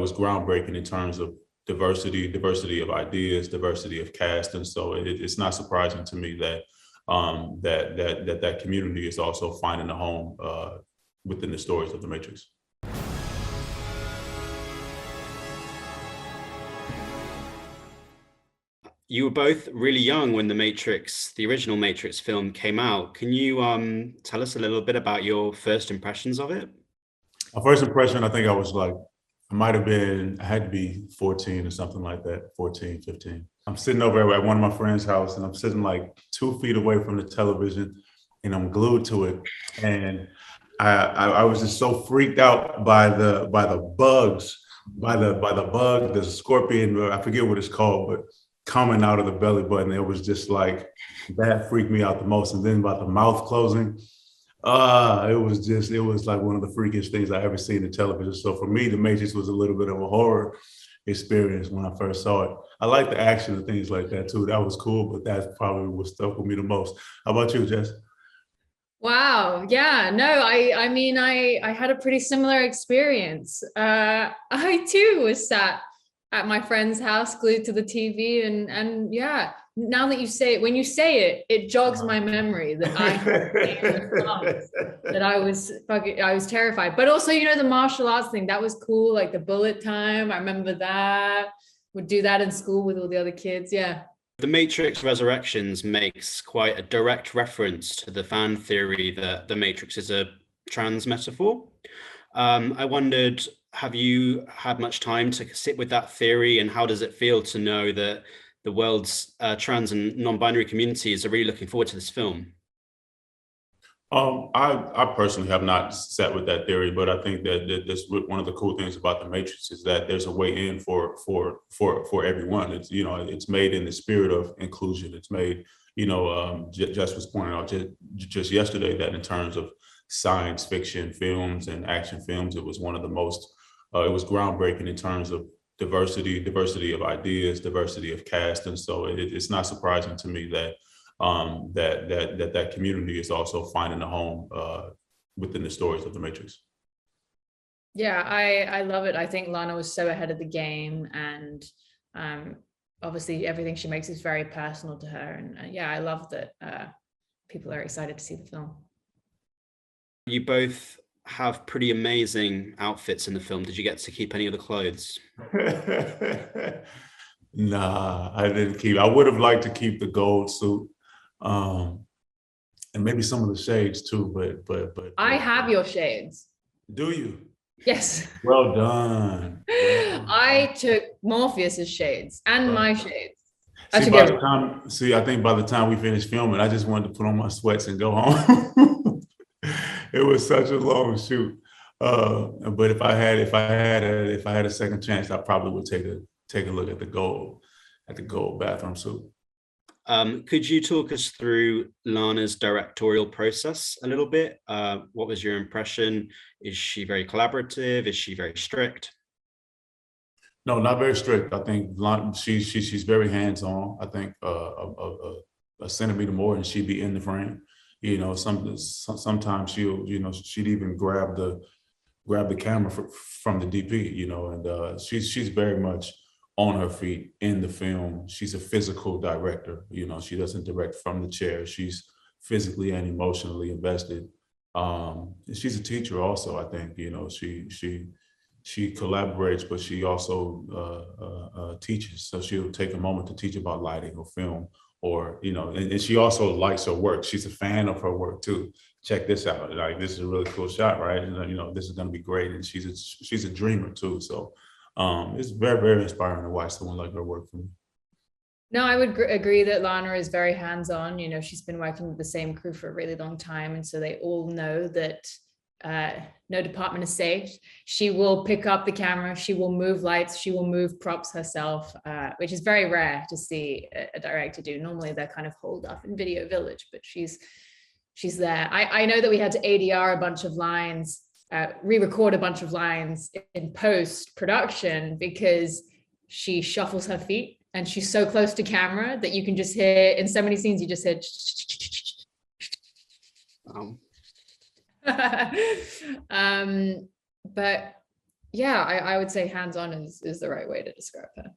was groundbreaking in terms of diversity of ideas, diversity of cast, and so it's not surprising to me that that community is also finding a home within the stories of the Matrix. You were both really young when the original Matrix film came out. Can you tell us a little bit about your first impressions of it? My first impression, I think I was like, I had to be 14 or something like that, 14, 15. I'm sitting over at one of my friend's house and I'm sitting like 2 feet away from the television and I'm glued to it. And I was just so freaked out by the bugs, by the bug, the scorpion, I forget what it's called, but coming out of the belly button. It was just like, that freaked me out the most. And then about the mouth closing, it was like one of the freakiest things I ever seen in television. So for me, The Matrix was a little bit of a horror experience when I first saw it. I like the action and things like that too. That was cool, but that's probably what stuck with me the most. How about you, Jess? Wow. Yeah, no, I mean, I had a pretty similar experience. I too was sat at my friend's house glued to the TV and yeah, now that you say it, when you say it, it jogs my memory that I was terrified. But also, you know, the martial arts thing, that was cool, like the bullet time. I remember that. Would do that in school with all the other kids. Yeah. The Matrix Resurrections makes quite a direct reference to the fan theory that the Matrix is a trans metaphor. I wondered, have you had much time to sit with that theory, and how does it feel to know that the world's trans and non-binary communities are really looking forward to this film? I personally have not sat with that theory, but I think that that's one of the cool things about the Matrix is that there's a way in for everyone. It's, you know, it's made in the spirit of inclusion. It's made, you know, Jess was pointing out just yesterday that in terms of science fiction films and action films, it was one of the most, it was groundbreaking in terms of diversity of ideas, diversity of cast, and so it's not surprising to me that that community is also finding a home within the stories of the Matrix. Yeah, I love it. I think Lana was so ahead of the game, and obviously everything she makes is very personal to her. And yeah, I love that people are excited to see the film. You both have pretty amazing outfits in the film. Did you get to keep any of the clothes? Nah, I didn't keep. I would have liked to keep the gold suit. And maybe some of the shades too, but I have your shades. Do you? Yes. Well done. I took Morpheus's shades and my shades. I think by the time we finished filming, I just wanted to put on my sweats and go home. It was such a long shoot. But if I had a second chance, I probably would take a look at the gold bathroom suit. Could you talk us through Lana's directorial process a little bit? What was your impression? Is she very collaborative? Is she very strict? No, not very strict. I think she's very hands-on. I think a centimeter more and she'd be in the frame. You know, sometimes she'd even grab the camera from the DP. You know, and she's very much on her feet in the film. She's a physical director. You know, she doesn't direct from the chair. She's physically and emotionally invested. She's a teacher also. I think, you know, she collaborates, but she also teaches. So she'll take a moment to teach about lighting or film, or, you know, and she also likes her work. She's a fan of her work too. Check this out. Like, this is a really cool shot, right? And, you know, this is going to be great. And she's a dreamer too. So it's very, very inspiring to watch someone like her work for me. No, I would agree that Lana is very hands-on. You know, she's been working with the same crew for a really long time. And so they all know that no department is safe. She will pick up the camera. She will move lights. She will move props herself, which is very rare to see a director do. Normally they're kind of holed up in Video Village, but she's there. I know that we had to ADR a bunch of lines, re-record a bunch of lines in post-production because she shuffles her feet and she's so close to camera that you can just hear, in so many scenes, you just hear. But Yeah, I would say hands-on is the right way to describe her.